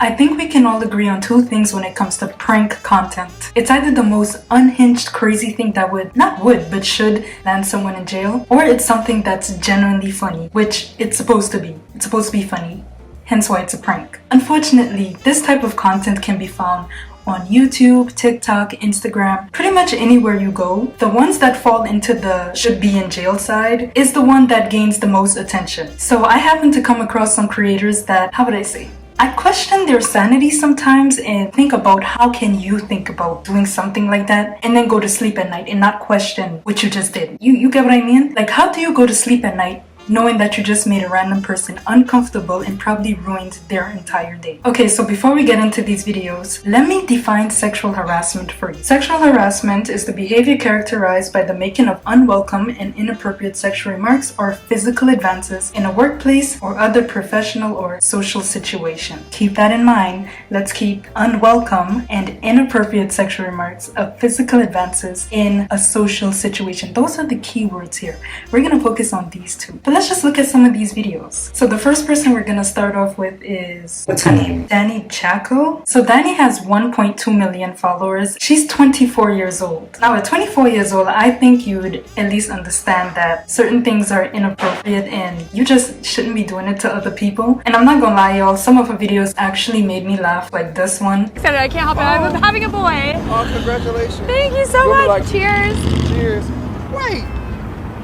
I think we can all agree on two things when it comes to prank content. It's either the most unhinged crazy thing that but should land someone in jail, or it's something that's genuinely funny, which it's supposed to be. It's supposed to be funny, hence why it's a prank. Unfortunately, this type of content can be found on YouTube, TikTok, Instagram, pretty much anywhere you go. The ones that fall into the should be in jail side is the one that gains the most attention. So I happen to come across some creators that, how would I say? I question their sanity sometimes and think about how can you think about doing something like that and then go to sleep at night and not question what you just did. You get what I mean? Like, how do you go to sleep at night knowing that you just made a random person uncomfortable and probably ruined their entire day? Okay, so before we get into these videos, let me define sexual harassment for you. Sexual harassment is the behavior characterized by the making of unwelcome and inappropriate sexual remarks or physical advances in a workplace or other professional or social situation. Keep that in mind. Let's keep unwelcome and inappropriate sexual remarks or physical advances in a social situation. Those are the key words here. We're gonna focus on these two. But let's just look at some of these videos. So the first person we're gonna start off with is, what's her name? Dani Chaco. So Dani has 1.2 million followers. She's 24 years old. Now at 24 years old, I think you would at least understand that certain things are inappropriate and you just shouldn't be doing it to other people. And I'm not gonna lie, y'all, some of her videos actually made me laugh, like this one. I can't help it. I'm having a boy. Oh, congratulations. Thank you so much. Like, cheers. Cheers. Wait.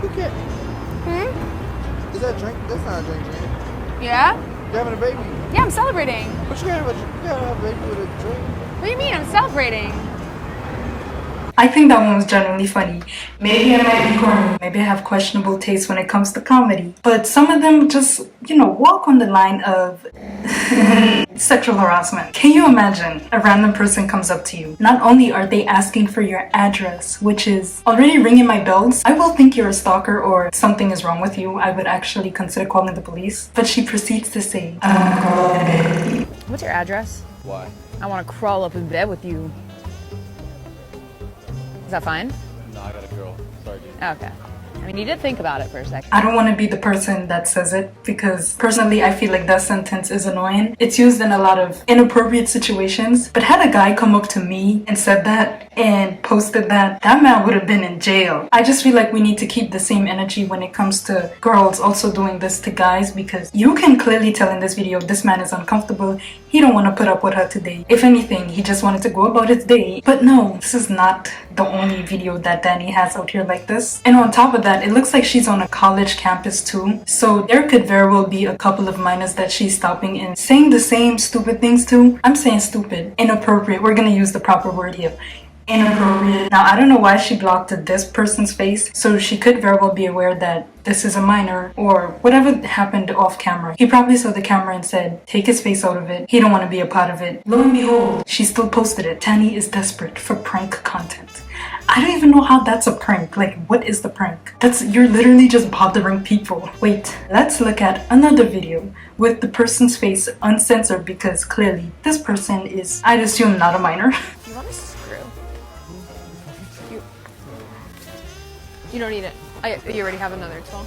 You can't. Is that a drink? That's not a drink. Yeah? You're having a baby. Yeah, I'm celebrating. But you gotta have a baby with a drink. What do you mean? I'm celebrating. I think that one was genuinely funny. Maybe I might be corny. Maybe I have questionable taste when it comes to comedy. But some of them just, walk on the line of sexual harassment. Can you imagine a random person comes up to you? Not only are they asking for your address, which is already ringing my bells. I will think you're a stalker or something is wrong with you. I would actually consider calling the police. But she proceeds to say, I want to crawl up in bed with you. What's your address? Why? I want to crawl up in bed with you. Is that fine? No, I got a girl. Sorry, dude. Okay. I mean, you did think about it for a second. I don't want to be the person that says it because personally I feel like that sentence is annoying. It's used in a lot of inappropriate situations, but had a guy come up to me and said that and posted that man would have been in jail. I just feel like we need to keep the same energy when it comes to girls also doing this to guys, because you can clearly tell in this video this man is uncomfortable. He don't want to put up with her today. If anything, he just wanted to go about his day. But no, this is not the only video that Dani has out here like this. And on top of that, it looks like she's on a college campus too. So there could very well be a couple of minors that she's stopping and saying the same stupid things to. I'm saying stupid, inappropriate. We're gonna use the proper word here. Inappropriate. Now, I don't know why she blocked this person's face, so she could very well be aware that this is a minor or whatever happened off camera. He probably saw the camera and said, take his face out of it. He don't want to be a part of it. Lo and behold, she still posted it. Dani is desperate for prank content. I don't even know how that's a prank. Like, what is the prank? You're literally just bothering people. Wait, let's look at another video with the person's face uncensored, because clearly this person is, I'd assume, not a minor. You want a screw? You don't need it. You already have another tool?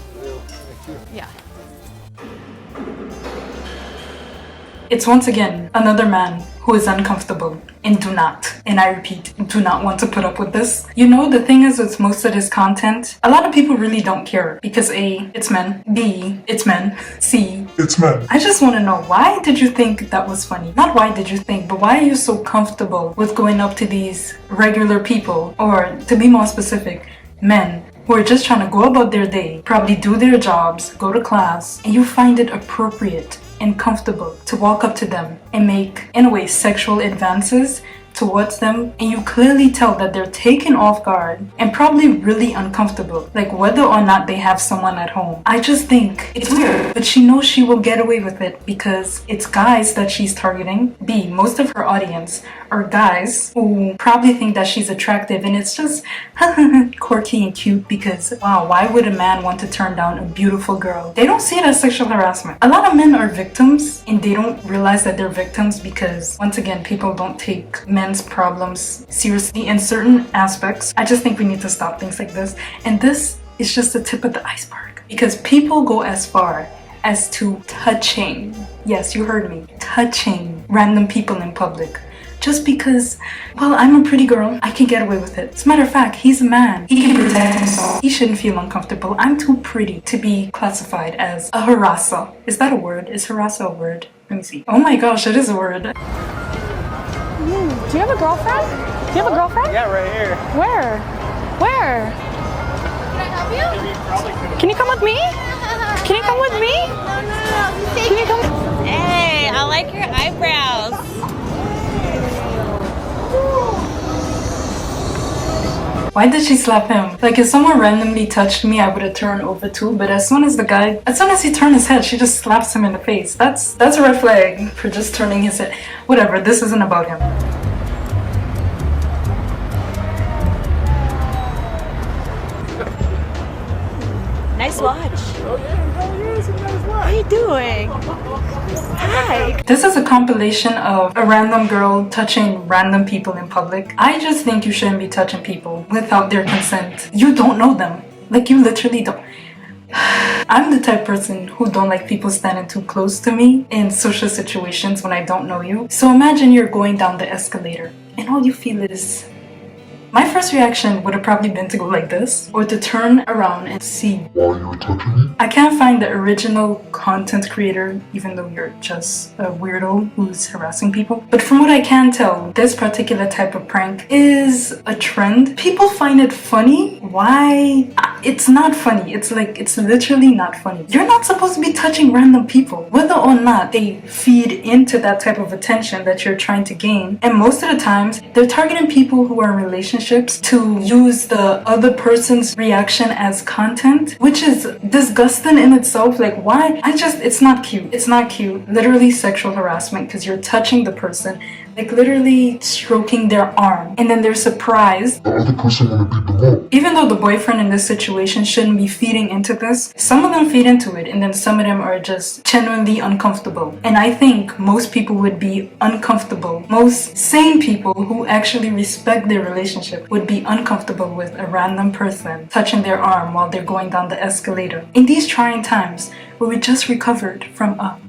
Yeah. It's once again another man who is uncomfortable and and I repeat, do not want to put up with this. The thing is with most of this content, a lot of people really don't care because A, it's men, B, it's men, C, it's men. I just want to know, why did you think that was funny? Not why did you think, but why are you so comfortable with going up to these regular people, or to be more specific, men who are just trying to go about their day, probably do their jobs, go to class, and you find it appropriate and comfortable to walk up to them and make, in a way, sexual advances towards them, and you clearly tell that they're taken off guard and probably really uncomfortable, like whether or not they have someone at home. I just think it's weird, but she knows she will get away with it because it's guys that she's targeting. B, most of her audience are guys who probably think that she's attractive, and it's just quirky and cute because, wow, why would a man want to turn down a beautiful girl? They don't see it as sexual harassment. A lot of men are victims and they don't realize that they're victims because, once again, people don't take men's problems seriously in certain aspects. I just think we need to stop things like this, and this is just the tip of the iceberg because people go as far as to touching, yes, you heard me, touching random people in public. Just because, well, I'm a pretty girl, I can get away with it. As a matter of fact, he's a man. He can protect himself. He shouldn't feel uncomfortable. I'm too pretty to be classified as a harasser. Is that a word? Is harasser a word? Let me see. Oh my gosh, it is a word. Do you have a girlfriend? Do you have a girlfriend? Yeah, right here. Where? Where? Can I help you? Can you come with me? Can you come with me? No. Can you come? Hey, I like your eyebrows. Why did she slap him? Like, if someone randomly touched me, I would have turned over too, but as soon as he turned his head, she just slaps him in the face. That's a red flag for just turning his head. Whatever, this isn't about him. Nice watch. What are you doing? Hi. This is a compilation of a random girl touching random people in public. I just think you shouldn't be touching people without their consent. You don't know them. Like, you literally don't. I'm the type of person who don't like people standing too close to me in social situations when I don't know you. So imagine you're going down the escalator and all you feel is... My first reaction would have probably been to go like this, or to turn around and see why you were touching me. I can't find the original content creator, even though you're just a weirdo who's harassing people. But from what I can tell, this particular type of prank is a trend. People find it funny. Why? It's not funny. It's literally not funny. You're not supposed to be touching random people, whether or not they feed into that type of attention that you're trying to gain. And most of the times, they're targeting people who are in relationships to use the other person's reaction as content, which is disgusting in itself. Like, why? It's not cute. It's not cute. Literally sexual harassment, because you're touching the person, like literally stroking their arm, and then they're surprised. The other person wanna be below. Even though the boyfriend in this situation shouldn't be feeding into this, some of them feed into it, and then some of them are just genuinely uncomfortable. And I think most people would be uncomfortable. Most sane people who actually respect their relationship would be uncomfortable with a random person touching their arm while they're going down the escalator. In these trying times where we just recovered from a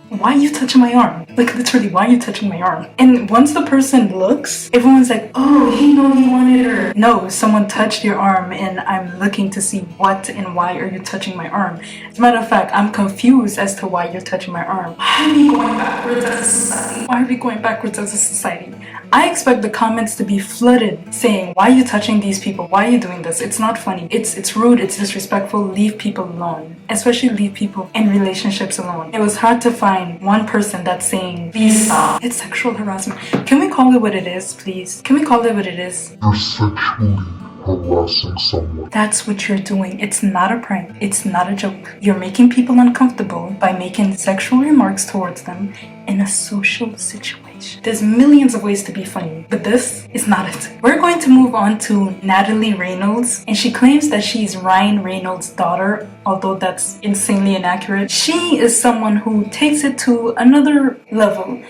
why are you touching my arm? Like, literally, why are you touching my arm? And once the person looks, everyone's like, oh, he know he wanted her. No, someone touched your arm and I'm looking to see what and why are you touching my arm. As a matter of fact, I'm confused as to why you're touching my arm. Why are we going backwards as a society? Why are we going backwards as a society? I expect the comments to be flooded saying, why are you touching these people? Why are you doing this? It's not funny. It's rude. It's disrespectful. Leave people alone. Especially leave people in relationships alone. It was hard to find one person that's saying, please stop. It's sexual harassment. Can we call it what it is, please? Can we call it what it is? You're sexually harassing someone. That's what you're doing. It's not a prank. It's not a joke. You're making people uncomfortable by making sexual remarks towards them in a social situation. There's millions of ways to be funny, but this is not it. We're going to move on to Natalie Reynolds, and she claims that she's Ryan Reynolds' daughter, although that's insanely inaccurate. She is someone who takes it to another level.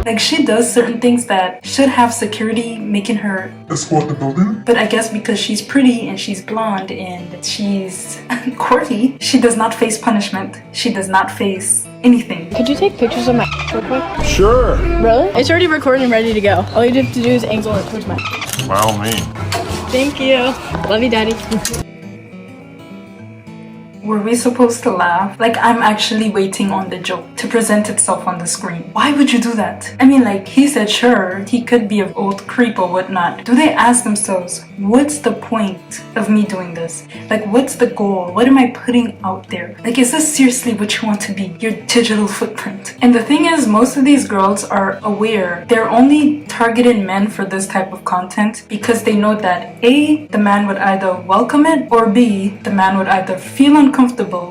Like, she does certain things that should have security making her escort the building. But I guess because she's pretty and she's blonde and she's quirky, she does not face punishment. She does not face anything. Could you take pictures of my real quick? Sure. Really? It's already recording and ready to go. All you have to do is angle it towards my... By all means. Thank you. Love you, Daddy. Were we supposed to laugh? Like, I'm actually waiting on the joke to present itself on the screen. Why would you do that? I mean, like, he said sure, he could be an old creep or whatnot. Do they ask themselves, what's the point of me doing this? Like, what's the goal? What am I putting out there? Like, is this seriously what you want to be? Your digital footprint? And the thing is, most of these girls are aware they're only targeted men for this type of content because they know that A, the man would either welcome it, or B, the man would either feel uncomfortable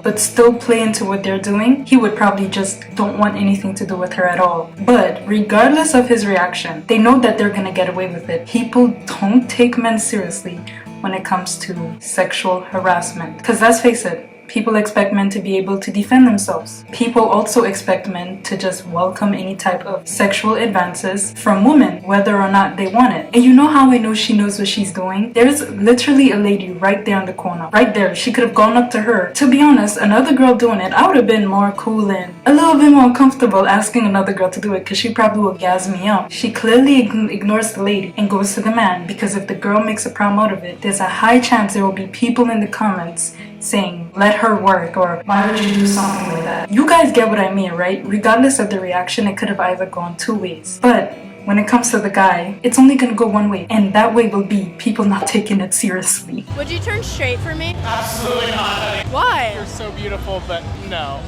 but still play into what they're doing. He would probably just don't want anything to do with her at all. But regardless of his reaction, they know that they're gonna get away with it. People don't take men seriously when it comes to sexual harassment. Because let's face it, People expect men to be able to defend themselves. People also expect men to just welcome any type of sexual advances from women, whether or not they want it. And you know how I know she knows what she's doing? There's literally a lady right there in the corner. Right there. She could have gone up to her. To be honest, another girl doing it, I would have been more cool and a little bit more comfortable asking another girl to do it because she probably would gas me up. She clearly ignores the lady and goes to the man, because if the girl makes a problem out of it, there's a high chance there will be people in the comments saying, let her work, or why would you do something like that? You guys get what I mean, right? Regardless of the reaction, it could have either gone two ways. But when it comes to the guy, it's only gonna go one way, and that way will be people not taking it seriously. Would you turn straight for me? Absolutely not. Why? You're so beautiful, but no.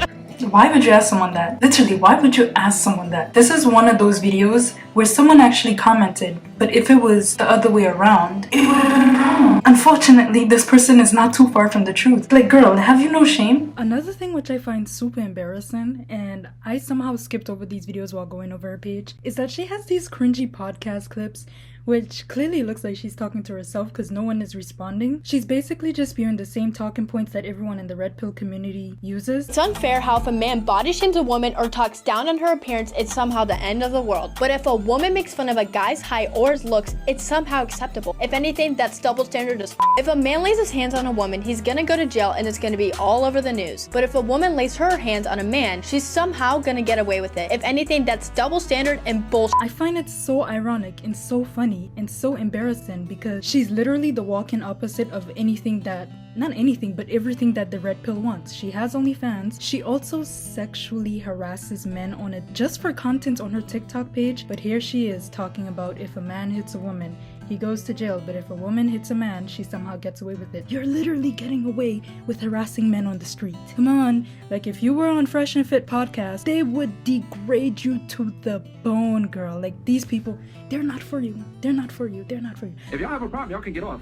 Why would you ask someone that? Literally, why would you ask someone that? This is one of those videos where someone actually commented, but if it was the other way around, it would have been a problem. Unfortunately, this person is not too far from the truth. Like, girl, have you no shame? Another thing which I find super embarrassing, and I somehow skipped over these videos while going over her page, is that she has these cringy podcast clips which clearly looks like she's talking to herself because no one is responding. She's basically just spewing the same talking points that everyone in the red pill community uses. It's unfair how if a man body shames a woman or talks down on her appearance, it's somehow the end of the world. But if a woman makes fun of a guy's height or his looks, it's somehow acceptable. If anything, that's double standard as f***. If a man lays his hands on a woman, he's gonna go to jail and it's gonna be all over the news. But if a woman lays her hands on a man, she's somehow gonna get away with it. If anything, that's double standard and bullshit. I find it so ironic and so funny and so embarrassing because she's literally the walking opposite of anything that, not anything, but everything that the red pill wants. She has OnlyFans. She also sexually harasses men on it just for content on her TikTok page. But here she is talking about if a man hits a woman, he goes to jail, but if a woman hits a man, she somehow gets away with it. You're literally getting away with harassing men on the street. Come on, like if you were on Fresh and Fit podcast, they would degrade you to the bone, girl. Like these people, they're not for you. They're not for you. They're not for you. If y'all have a problem, y'all can get off.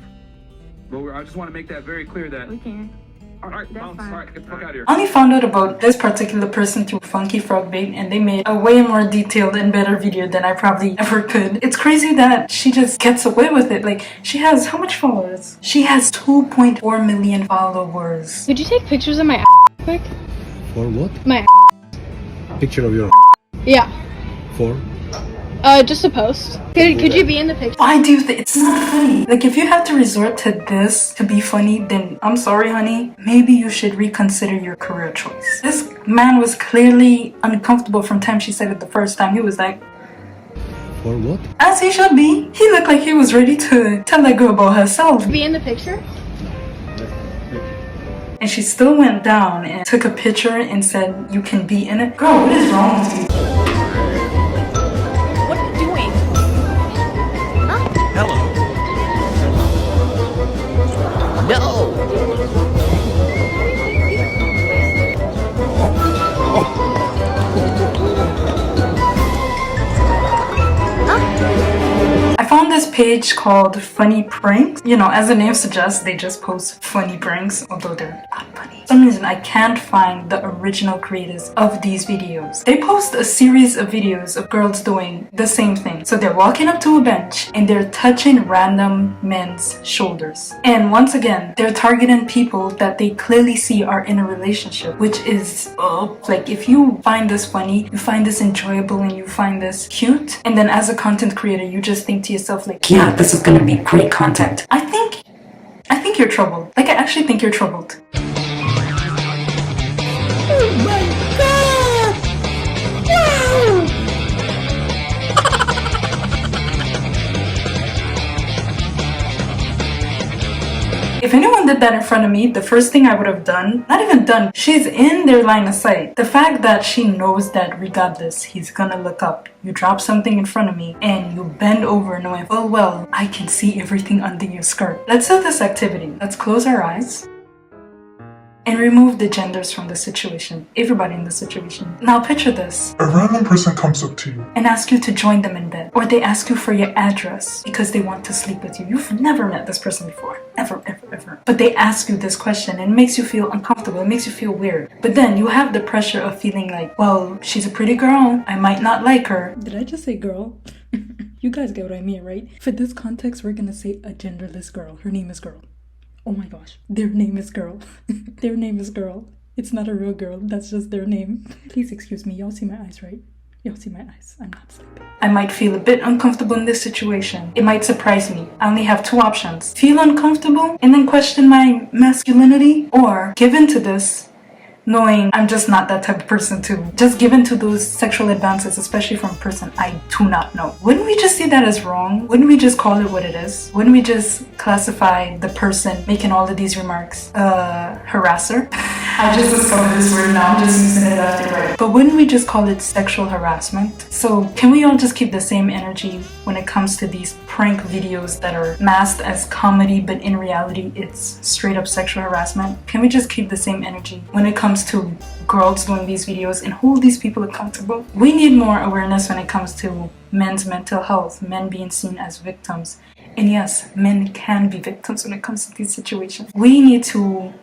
But I just want to make that very clear that we can. All right, bounce. All right, get the fuck out of here. I only found out about this particular person through Funky Frog Bait, and they made a way more detailed and better video than I probably ever could. It's crazy that she just gets away with it. Like, she has how much followers? She has 2.4 million followers. Could you take pictures of my ass quick? For what? My Picture of your Yeah. for? Just a post. Could you be in the picture? Why do you think it's not funny? Like, if you have to resort to this to be funny, then I'm sorry, honey. Maybe you should reconsider your career choice. This man was clearly uncomfortable from time she said it the first time. He was like, For what? as he should be. He looked like he was ready to tell that girl about herself. Be in the picture? And she still went down and took a picture and said, you can be in it. Girl, what is wrong with you? What are you doing? Hello. No. I found this page called Funny Pranks. You know, as the name suggests, they just post funny pranks, although they're not funny. For some reason, I can't find the original creators of these videos. They post a series of videos of girls doing the same thing. So they're walking up to a bench and they're touching random men's shoulders. And once again, they're targeting people that they clearly see are in a relationship, which is, like if you find this funny, you find this enjoyable, and you find this cute, and then as a content creator, you just think to yourself like, yeah, this is gonna be great content. I think you're troubled. Like, I actually think you're troubled. Oh my god! Wow! If anyone did that in front of me, the first thing I would have done, not even done, she's in their line of sight. The fact that she knows that regardless, he's gonna look up. You drop something in front of me and you bend over knowing, oh well, I can see everything under your skirt. Let's do this activity. Let's close our eyes and remove the genders from the situation. Everybody in the situation. Now picture this. A random person comes up to you. And ask you to join them in bed. Or they ask you for your address because they want to sleep with you. You've never met this person before. Ever, ever, ever. But they ask you this question and it makes you feel uncomfortable. It makes you feel weird. But then you have the pressure of feeling like, well, she's a pretty girl. I might not like her. Did I just say girl? You guys get what I mean, right? For this context, we're gonna say a genderless girl. Her name is Girl. Oh my gosh, their name is girl. Their name is girl. It's not a real girl, that's just their name. Please excuse me, y'all see my eyes, right? Y'all see my eyes, I'm not sleeping. I might feel a bit uncomfortable in this situation. It might surprise me. I only have two options. Feel uncomfortable and then question my masculinity, or give in to this knowing I'm just not that type of person to just give in to those sexual advances, especially from a person I do not know. Wouldn't we just see that as wrong? Wouldn't we just call it what it is? Wouldn't we just classify the person making all of these remarks harasser? I just discovered this word now, I'm just using it left and right. But wouldn't we just call it sexual harassment? So can we all just keep the same energy when it comes to these prank videos that are masked as comedy, but in reality it's straight up sexual harassment? Can we just keep the same energy when it comes to girls doing these videos and hold these people accountable? We need more awareness when it comes to men's mental health, men being seen as victims. And yes, men can be victims when it comes to these situations. We need to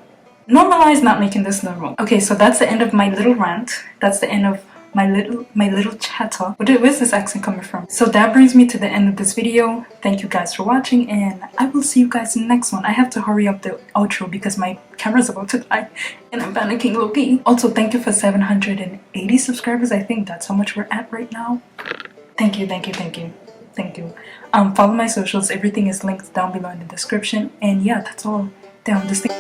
normalize not making this normal. Okay, so that's the end of my little rant. That's the end of my little chatter. Where's this accent coming from? So that brings me to the end of this video. Thank you guys for watching, and I will see you guys in the next one. I have to hurry up the outro because my camera's about to die and I'm panicking low-key. Also, thank you for 780 subscribers. I think that's how much we're at right now. Thank you. Follow my socials. Everything is linked down below in the description. And yeah, that's all. Damn, this thing